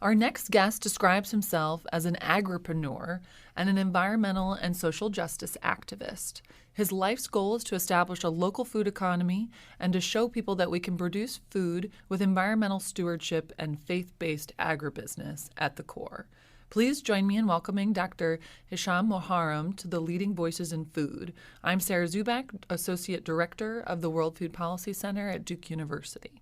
Our next guest describes himself as an agripreneur and an environmental and social justice activist. His life's goal is to establish a local food economy and to show people that we can produce food with environmental stewardship and faith-based agribusiness at the core. Please join me in welcoming Dr. Hisham Moharram to the Leading Voices in Food. I'm Sarah Zubak, Associate Director of the World Food Policy Center at Duke University.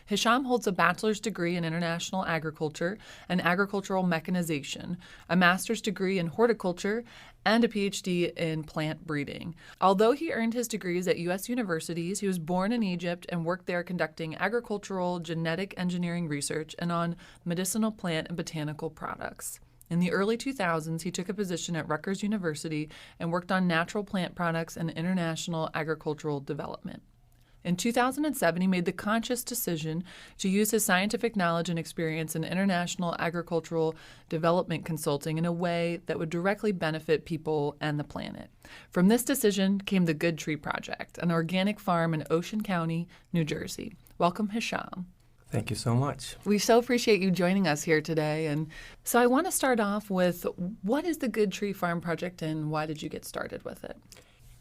Hisham holds a bachelor's degree in international agriculture and agricultural mechanization, a master's degree in horticulture, and a PhD in plant breeding. Although he earned his degrees at U.S. universities, he was born in Egypt and worked there conducting agricultural genetic engineering research and on medicinal plant and botanical products. In the early 2000s, he took a position at Rutgers University and worked on natural plant products and international agricultural development. In 2007, he made the conscious decision to use his scientific knowledge and experience in international agricultural development consulting in a way that would directly benefit people and the planet. From this decision came the Good Tree Project, an organic farm in Ocean County, New Jersey. Welcome, Hisham. Thank you so much. We so appreciate you joining us here today. And so I want to start off with, what is the Good Tree Farm Project and why did you get started with it?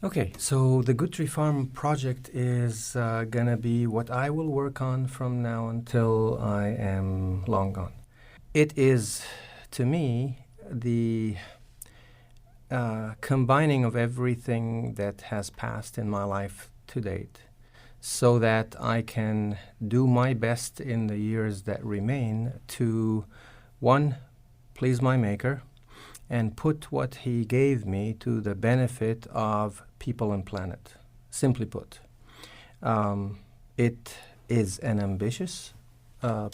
Okay, so the Good Tree Farm Project is going to be what I will work on from now until I am long gone. It is, to me, the combining of everything that has passed in my life to date, so that I can do my best in the years that remain to, one, please my Maker, and put what he gave me to the benefit of people and planet. Simply put, it is an ambitious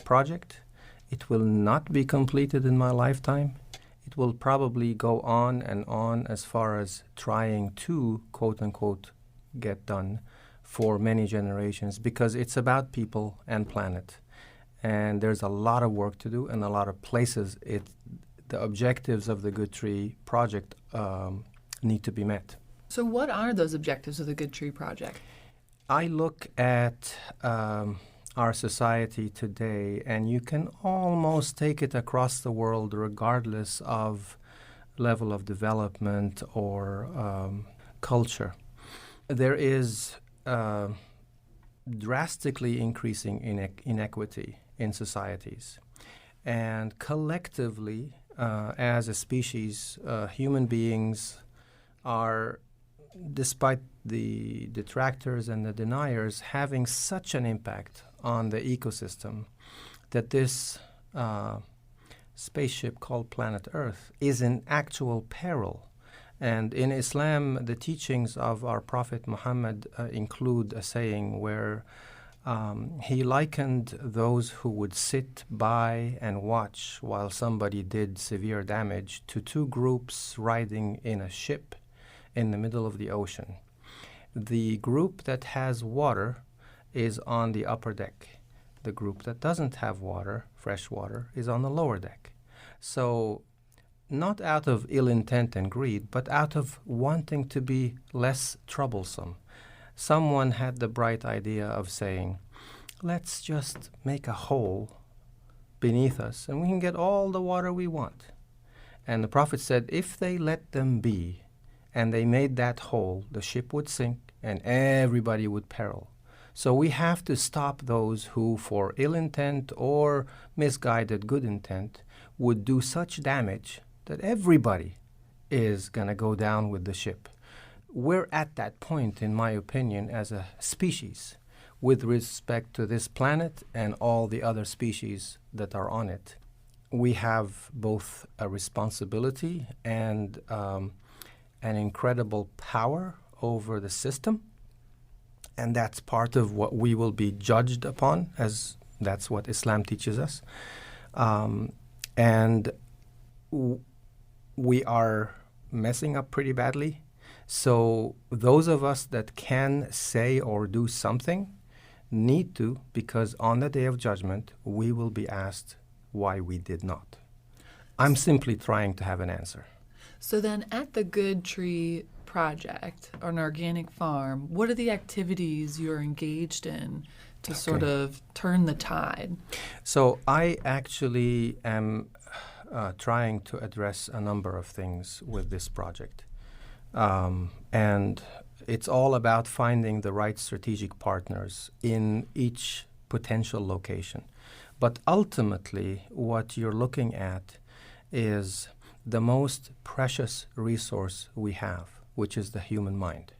project. It will not be completed in my lifetime. It will probably go on and on as far as trying to, quote-unquote, get done for many generations, because it's about people and planet. And there's a lot of work to do and a lot of places the objectives of the Good Tree Project need to be met. So what are those objectives of the Good Tree Project? I look at our society today, and you can almost take it across the world regardless of level of development or culture. There is drastically increasing inequity in societies. And collectively, as a species, human beings are, despite the detractors and the deniers, having such an impact on the ecosystem that this spaceship called planet Earth is in actual peril. And in Islam, the teachings of our Prophet Muhammad include a saying where he likened those who would sit by and watch while somebody did severe damage to two groups riding in a ship in the middle of the ocean. The group that has water is on the upper deck. The group that doesn't have water, fresh water, is on the lower deck. So not out of ill intent and greed, but out of wanting to be less troublesome, someone had the bright idea of saying, let's just make a hole beneath us and we can get all the water we want. And the Prophet said, if they let them be and they made that hole, the ship would sink and everybody would peril. So we have to stop those who, for ill intent or misguided good intent, would do such damage that everybody is going to go down with the ship. We're at that point, in my opinion, as a species, with respect to this planet and all the other species that are on it. We have both a responsibility and an incredible power over the system, and that's part of what we will be judged upon, as that's what Islam teaches us. We are messing up pretty badly. So those of us that can say or do something need to, because on the day of judgment, we will be asked why we did not. I'm simply trying to have an answer. So then at the Good Tree Project, an organic farm, what are the activities you're engaged in to sort of turn the tide? So I actually am trying to address a number of things with this project. And it's all about finding the right strategic partners in each potential location. But ultimately, what you're looking at is the most precious resource we have, which is the human mind.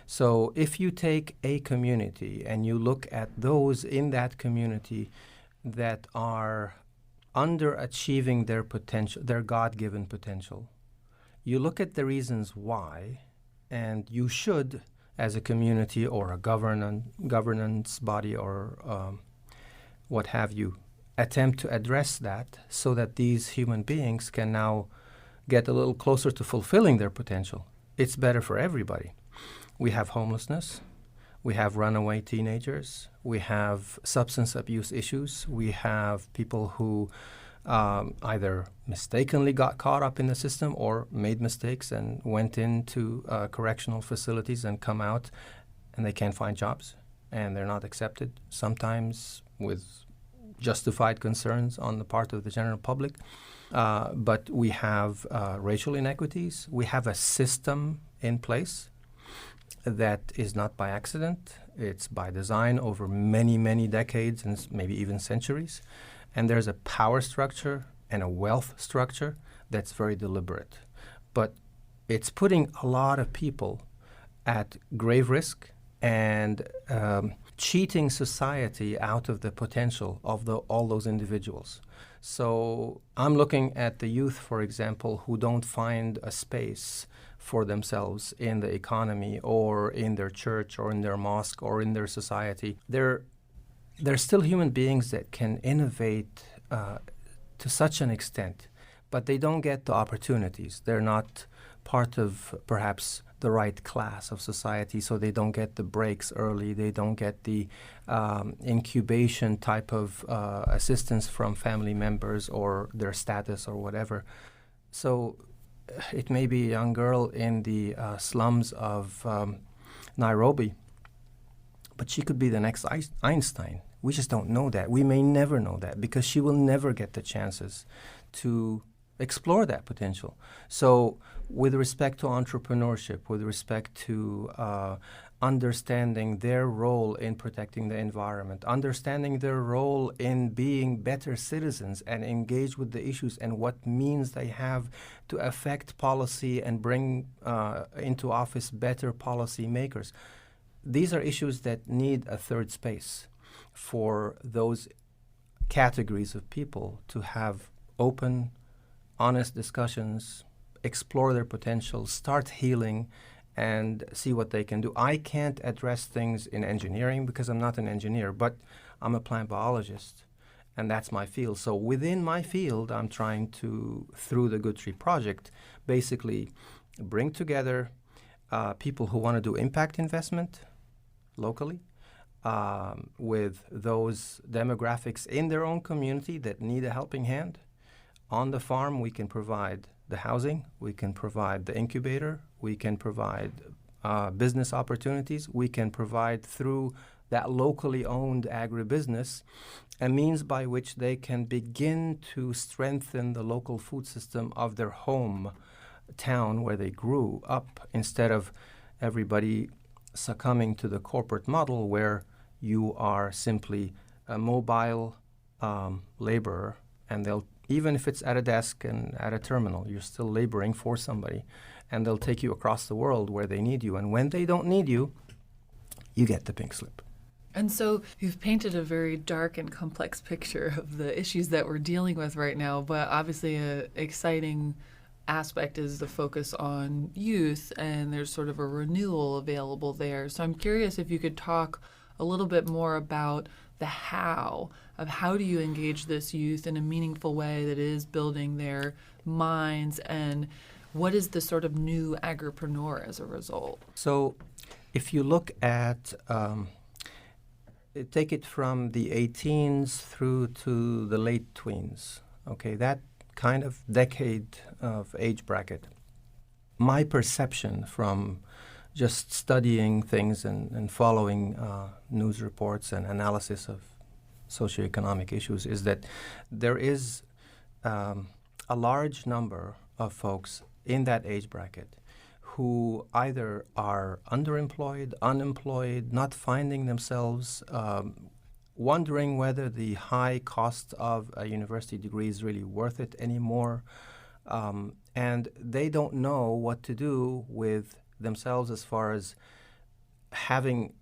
So if you take a community and you look at those in that community that are underachieving their potential, their God-given potential, you look at the reasons why, and you should, as a community or a governance body or what have you, attempt to address that so that these human beings can now get a little closer to fulfilling their potential. It's better for everybody. We have homelessness, we have runaway teenagers, we have substance abuse issues, we have people who either mistakenly got caught up in the system or made mistakes and went into correctional facilities and come out and they can't find jobs and they're not accepted, sometimes with justified concerns on the part of the general public. But we have racial inequities. We have a system in place that is not by accident. It's by design over many, many decades and maybe even centuries. And there's a power structure and a wealth structure that's very deliberate. But it's putting a lot of people at grave risk and cheating society out of the potential of all those individuals. So I'm looking at the youth, for example, who don't find a space for themselves in the economy or in their church or in their mosque or in their society. They're still human beings that can innovate to such an extent, but they don't get the opportunities. They're not part of perhaps the right class of society, so they don't get the breaks early. They don't get the incubation type of assistance from family members or their status or whatever. So it may be a young girl in the slums of Nairobi, but she could be the next Einstein. We just don't know that. We may never know that because she will never get the chances to explore that potential. So with respect to entrepreneurship, with respect to understanding their role in protecting the environment, understanding their role in being better citizens and engage with the issues and what means they have to affect policy and bring into office better policy makers. These are issues that need a third space for those categories of people to have open, honest discussions, explore their potential, start healing, and see what they can do. I can't address things in engineering because I'm not an engineer, but I'm a plant biologist, and that's my field. So within my field, I'm trying to, through the Good Tree Project, basically bring together people who want to do impact investment locally, with those demographics in their own community that need a helping hand. On the farm, we can provide the housing, we can provide the incubator, we can provide business opportunities, we can provide through that locally owned agribusiness a means by which they can begin to strengthen the local food system of their home town where they grew up, instead of everybody succumbing to the corporate model where you are simply a mobile laborer, and they'll, even if it's at a desk and at a terminal, you're still laboring for somebody, and they'll take you across the world where they need you. And when they don't need you, you get the pink slip. And so you've painted a very dark and complex picture of the issues that we're dealing with right now, but obviously an exciting aspect is the focus on youth, and there's sort of a renewal available there. So I'm curious if you could talk a little bit more about the how do you engage this youth in a meaningful way that is building their minds, and what is the sort of new agripreneur as a result? So if you look at, take it from the 18s through to the late tweens, okay, that kind of decade of age bracket, my perception from just studying things and following news reports and analysis of socioeconomic issues, is that there is a large number of folks in that age bracket who either are underemployed, unemployed, not finding themselves, wondering whether the high cost of a university degree is really worth it anymore, and they don't know what to do with themselves as far as having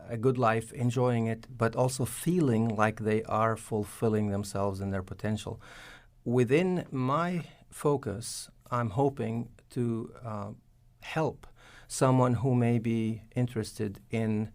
a good life, enjoying it, but also feeling like they are fulfilling themselves and their potential. Within my focus, I'm hoping to help someone who may be interested in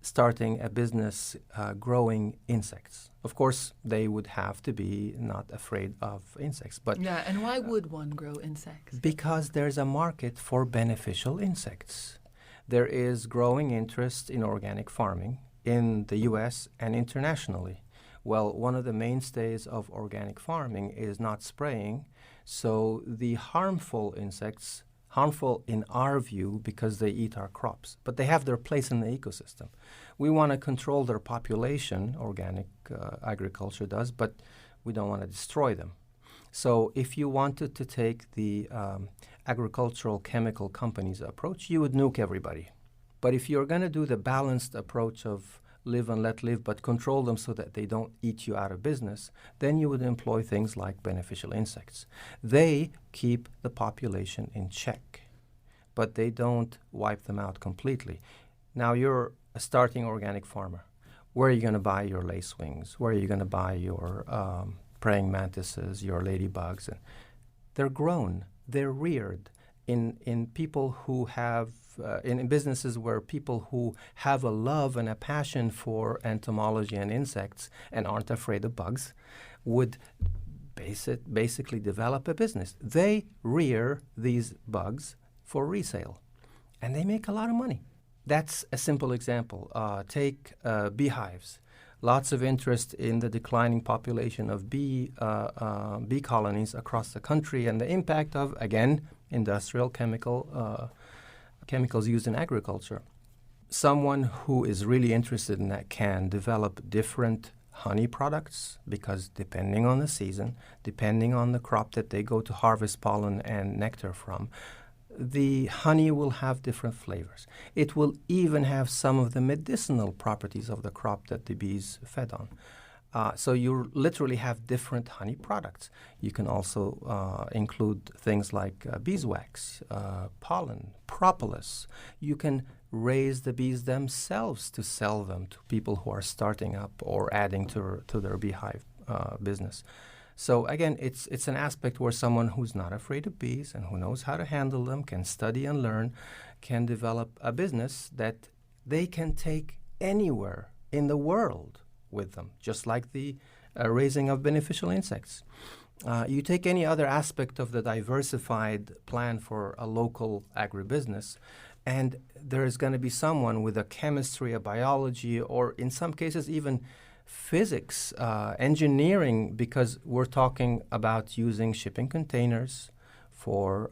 starting a business growing insects. Of course, they would have to be not afraid of insects. But yeah, and why would one grow insects? Because there's a market for beneficial insects. There is growing interest in organic farming in the U.S. and internationally. Well, one of the mainstays of organic farming is not spraying, so the harmful insects, harmful in our view because they eat our crops, but they have their place in the ecosystem. We want to control their population, organic agriculture does, but we don't want to destroy them. So if you wanted to take the agricultural chemical companies approach, you would nuke everybody. But if you're going to do the balanced approach of live and let live, but control them so that they don't eat you out of business, then you would employ things like beneficial insects. They keep the population in check, but they don't wipe them out completely. Now you're a starting organic farmer. Where are you going to buy your lacewings? Where are you going to buy your praying mantises, your ladybugs? They're grown, they're reared in people who have in businesses where people who have a love and a passion for entomology and insects and aren't afraid of bugs would basically develop a business. They rear these bugs for resale, and they make a lot of money. That's a simple example. Take beehives. Lots of interest in the declining population of bee colonies across the country and the impact of, again, industrial chemicals used in agriculture. Someone who is really interested in that can develop different honey products because depending on the season, depending on the crop that they go to harvest pollen and nectar from, the honey will have different flavors. It will even have some of the medicinal properties of the crop that the bees fed on. So you literally have different honey products. You can also include things like beeswax, pollen, propolis. You can raise the bees themselves to sell them to people who are starting up or adding to their beehive business. So again, it's an aspect where someone who's not afraid of bees and who knows how to handle them, can study and learn, can develop a business that they can take anywhere in the world with them, just like the raising of beneficial insects. You take any other aspect of the diversified plan for a local agribusiness, and there is going to be someone with a chemistry, a biology, or in some cases even physics, engineering, because we're talking about using shipping containers for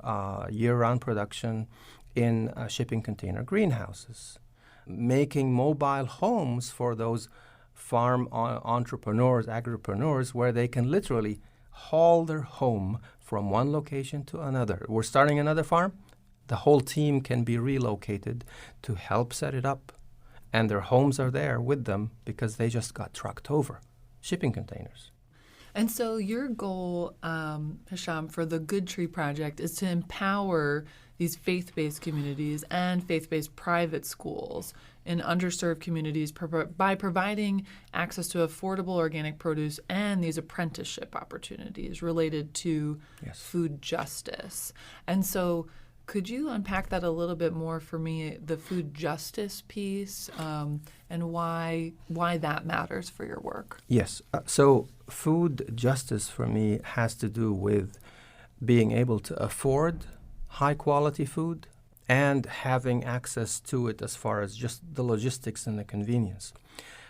year-round production in shipping container greenhouses, making mobile homes for those farm entrepreneurs, agripreneurs, where they can literally haul their home from one location to another. We're starting another farm. The whole team can be relocated to help set it up. And their homes are there with them because they just got trucked over. Shipping containers. And so your goal, Hisham, for the Good Tree Project is to empower these faith-based communities and faith-based private schools in underserved communities by providing access to affordable organic produce and these apprenticeship opportunities related to food justice. And so could you unpack that a little bit more for me, the food justice piece, and why that matters for your work? Yes. So food justice for me has to do with being able to afford high-quality food and having access to it as far as just the logistics and the convenience.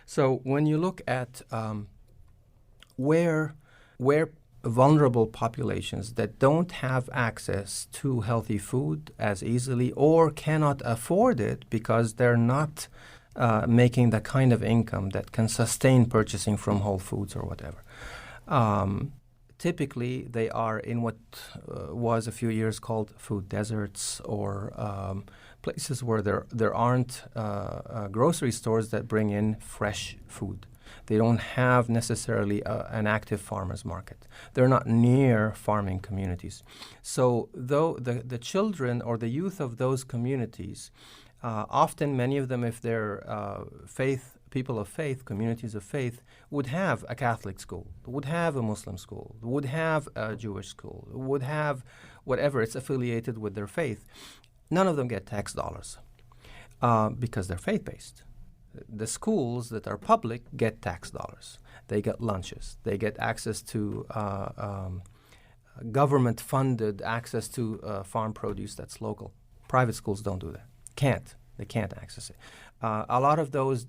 So when you look at where vulnerable populations that don't have access to healthy food as easily or cannot afford it because they're not making the kind of income that can sustain purchasing from Whole Foods or whatever. Typically, they are in what was a few years called food deserts, or places where there aren't grocery stores that bring in fresh food. They don't have necessarily an active farmers market. They're not near farming communities. So though the children or the youth of those communities, often many of them, if they're people of faith, communities of faith, would have a Catholic school, would have a Muslim school, would have a Jewish school, would have whatever it's affiliated with their faith. None of them get tax dollars because they're faith-based. The schools that are public get tax dollars. They get lunches. They get access to government-funded access to farm produce that's local. Private schools don't do that. They can't access it. A lot of those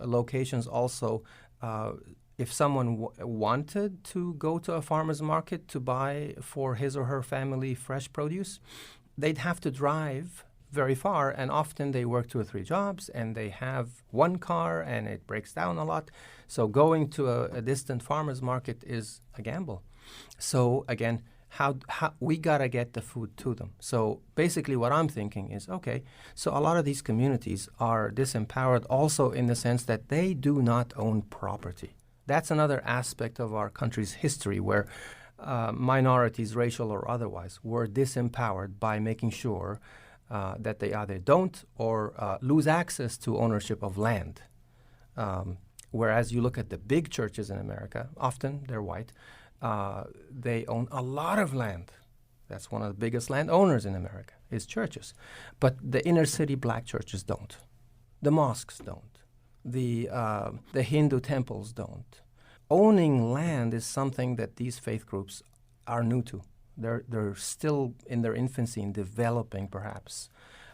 locations also, if someone wanted to go to a farmer's market to buy for his or her family fresh produce, they'd have to drive very far, and often they work 2 or 3 jobs, and they have one car, and it breaks down a lot. So going to a distant farmer's market is a gamble. So again, how we gotta get the food to them. So basically what I'm thinking is, okay, so a lot of these communities are disempowered also in the sense that they do not own property. That's another aspect of our country's history where minorities, racial or otherwise, were disempowered by making sure that they either don't or lose access to ownership of land. Whereas you look at the big churches in America, often they're white, they own a lot of land. That's one of the biggest landowners in America, is churches. But the inner city black churches don't. The mosques don't. The Hindu temples don't. Owning land is something that these faith groups are new to. They're still in their infancy in developing, perhaps.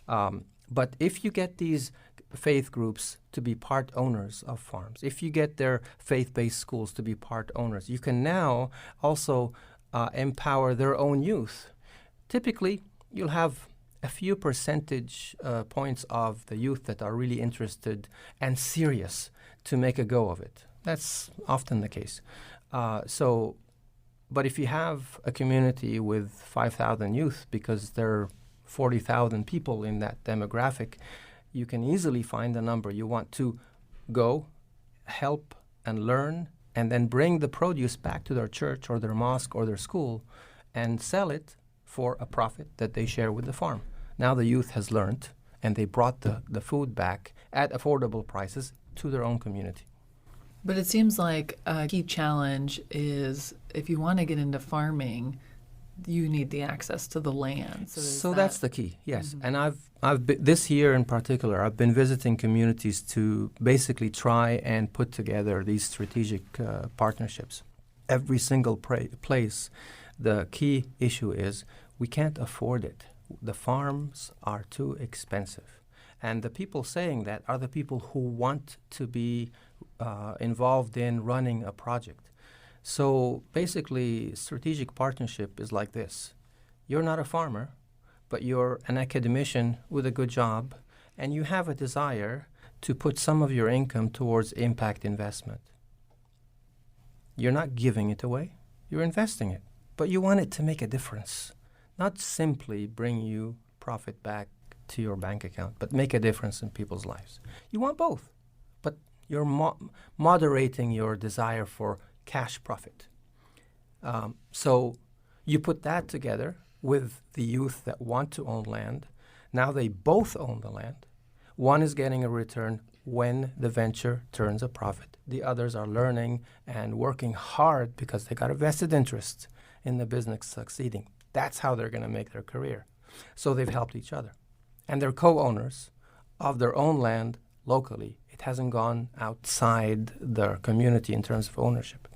But if you get these faith groups to be part owners of farms, if you get their faith-based schools to be part owners, you can now also empower their own youth. Typically, you'll have a few percentage points of the youth that are really interested and serious to make a go of it. That's often the case. But if you have a community with 5,000 youth, because there are 40,000 people in that demographic, you can easily find the number. You want to go, help, and learn, and then bring the produce back to their church or their mosque or their school and sell it for a profit that they share with the farm. Now the youth has learned, and they brought the food back at affordable prices to their own community. But it seems like a key challenge is if you want to get into farming, you need the access to the land. So that's the key, yes. Mm-hmm. And I've been, this year in particular, I've been visiting communities to basically try and put together these strategic partnerships. Every single place, the key issue is we can't afford it. The farms are too expensive. And the people saying that are the people who want to be involved in running a project. So basically, strategic partnership is like this. You're not a farmer, but you're an academician with a good job, and you have a desire to put some of your income towards impact investment. You're not giving it away, you're investing it, but you want it to make a difference, not simply bring you profit back to your bank account, but make a difference in people's lives. You want both, but you're moderating your desire for cash profit. So you put that together with the youth that want to own land. Now they both own the land. One is getting a return when the venture turns a profit. The others are learning and working hard because they got a vested interest in the business succeeding. That's how they're going to make their career. So they've helped each other. And they're co-owners of their own land locally. It hasn't gone outside their community in terms of ownership.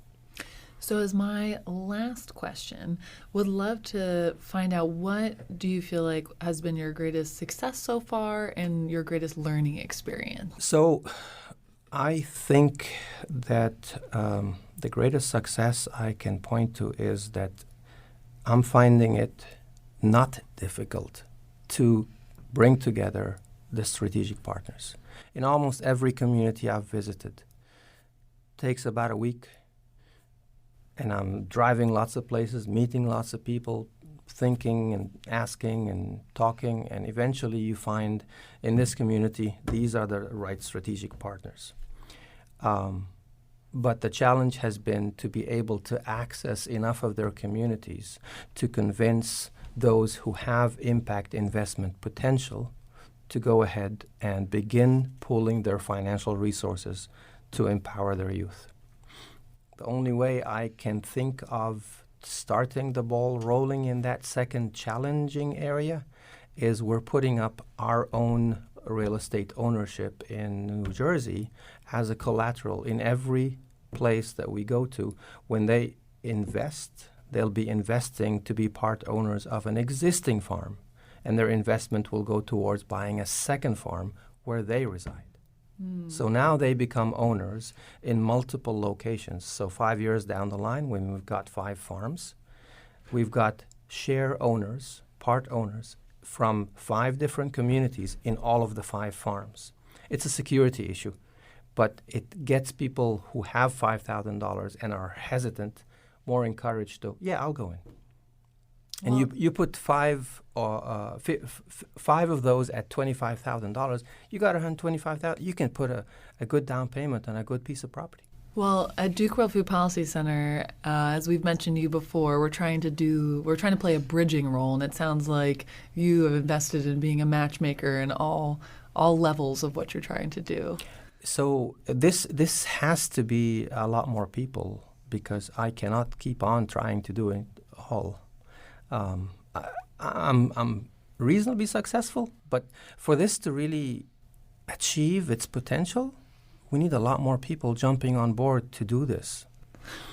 So as my last question, would love to find out, what do you feel like has been your greatest success so far and your greatest learning experience? So I think that the greatest success I can point to is that I'm finding it not difficult to bring together the strategic partners. In almost every community I've visited, takes about a week, and I'm driving lots of places, meeting lots of people, thinking and asking and talking, and eventually you find in this community these are the right strategic partners. But the challenge has been to be able to access enough of their communities to convince those who have impact investment potential to go ahead and begin pooling their financial resources to empower their youth. The only way I can think of starting the ball rolling in that second challenging area is we're putting up our own real estate ownership in New Jersey as a collateral in every place that we go to. When they invest, they'll be investing to be part owners of an existing farm, and their investment will go towards buying a second farm where they reside. So now they become owners in multiple locations. So 5 years down the line, when we've got 5 farms, we've got share owners, part owners, from 5 different communities in all of the 5 farms. It's a security issue, but it gets people who have $5,000 and are hesitant more encouraged to, yeah, I'll go in. And you put 5 of those at $25,000, you got $125,000. You can put a good down payment on a good piece of property. Well, at Duke World Food Policy Center, as we've mentioned to you before, we're trying to play a bridging role, and it sounds like you have invested in being a matchmaker in all levels of what you're trying to do. So this has to be a lot more people, because I cannot keep on trying to do it all. I'm reasonably successful, but for this to really achieve its potential, we need a lot more people jumping on board to do this.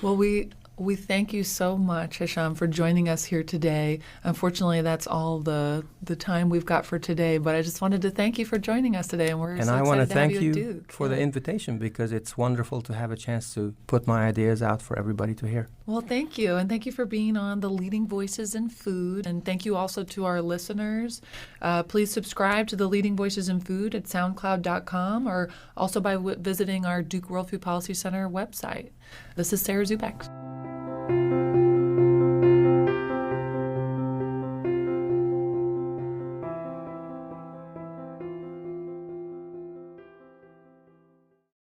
Well, we thank you so much, Hisham, for joining us here today. Unfortunately, that's all the time we've got for today, but I just wanted to thank you for joining us today, and we're so I excited want to to thank have you at you Duke. for the invitation, because it's wonderful to have a chance to put my ideas out for everybody to hear. Well, thank you, and thank you for being on the Leading Voices in Food, and thank you also to our listeners. Please subscribe to the Leading Voices in Food at SoundCloud.com, or also by visiting our Duke World Food Policy Center website. This is Sarah Zubek.